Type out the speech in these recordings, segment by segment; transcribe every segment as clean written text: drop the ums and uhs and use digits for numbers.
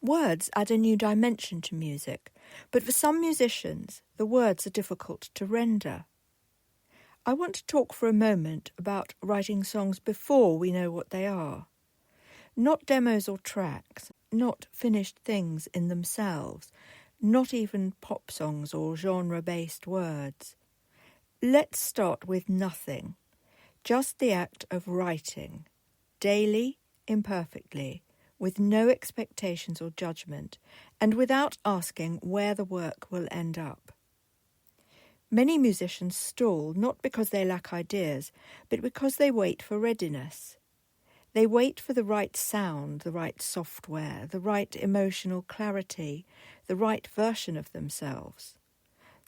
Words add a new dimension to music, but for some musicians, the words are difficult to render. I want to talk for a moment about writing songs before we know what they are. Not demos or tracks, not finished things in themselves, not even pop songs or genre-based words. Let's start with nothing, just the act of writing, daily, imperfectly, with no expectations or judgment, and without asking where the work will end up. Many musicians stall not because they lack ideas, but because they wait for readiness. They wait for the right sound, the right software, the right emotional clarity, the right version of themselves.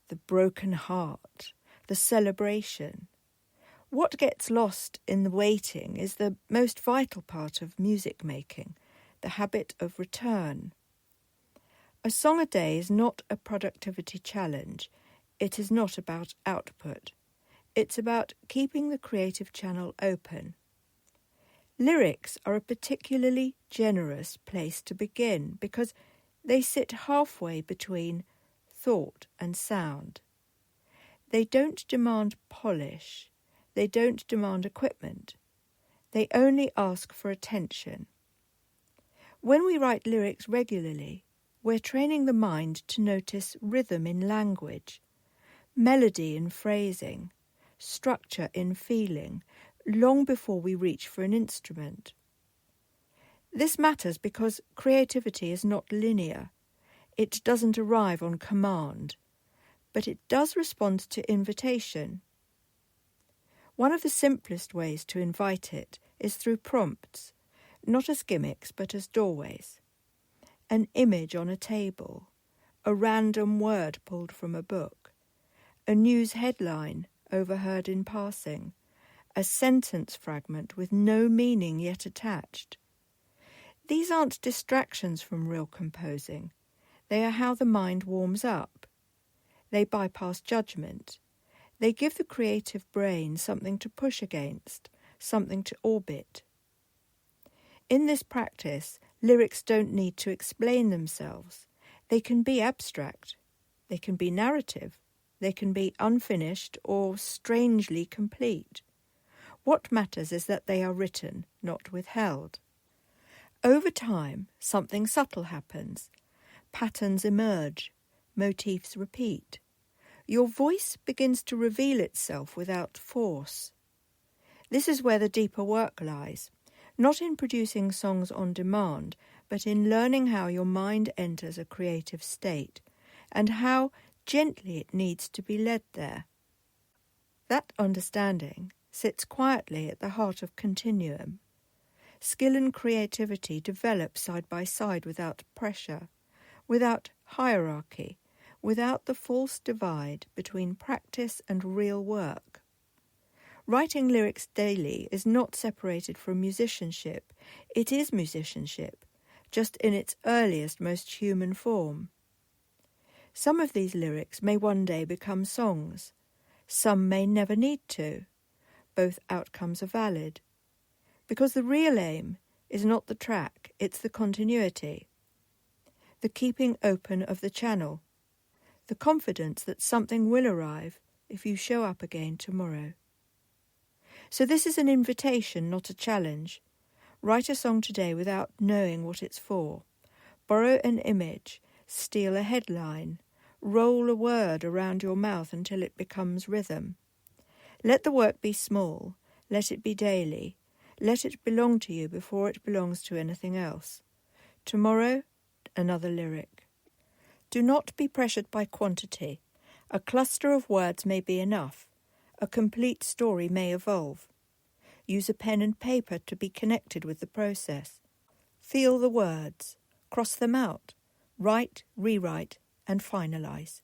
The broken heart, the celebration. What gets lost in the waiting is the most vital part of music making, the habit of return. A song a day is not a productivity challenge. It is not about output. It's about keeping the creative channel open. Lyrics are a particularly generous place to begin because they sit halfway between thought and sound. They don't demand polish. They don't demand equipment. They only ask for attention. When we write lyrics regularly, we're training the mind to notice rhythm in language, melody in phrasing, structure in feeling, long before we reach for an instrument. This matters because creativity is not linear. It doesn't arrive on command, but it does respond to invitation. One of the simplest ways to invite it is through prompts, not as gimmicks but as doorways. An image on a table, a random word pulled from a book, a news headline overheard in passing, a sentence fragment with no meaning yet attached. These aren't distractions from real composing. They are how the mind warms up. They bypass judgment. They give the creative brain something to push against, something to orbit. In this practice, lyrics don't need to explain themselves. They can be abstract. They can be narrative. They can be unfinished or strangely complete. What matters is that they are written, not withheld. Over time, something subtle happens. Patterns emerge. Motifs repeat. Your voice begins to reveal itself without force. This is where the deeper work lies, not in producing songs on demand, but in learning how your mind enters a creative state and how gently it needs to be led there. That understanding sits quietly at the heart of Continuum. Skill and creativity develop side by side without pressure, without hierarchy, without the false divide between practice and real work. Writing lyrics daily is not separated from musicianship. It is musicianship, just in its earliest, most human form. Some of these lyrics may one day become songs. Some may never need to. Both outcomes are valid. Because the real aim is not the track, it's the continuity. The keeping open of the channel. The confidence that something will arrive if you show up again tomorrow. So this is an invitation, not a challenge. Write a song today without knowing what it's for. Borrow an image, steal a headline, roll a word around your mouth until it becomes rhythm. Let the work be small, let it be daily, let it belong to you before it belongs to anything else. Tomorrow, another lyric. Do not be pressured by quantity. A cluster of words may be enough. A complete story may evolve. Use a pen and paper to be connected with the process. Feel the words, cross them out, write, rewrite, and finalise.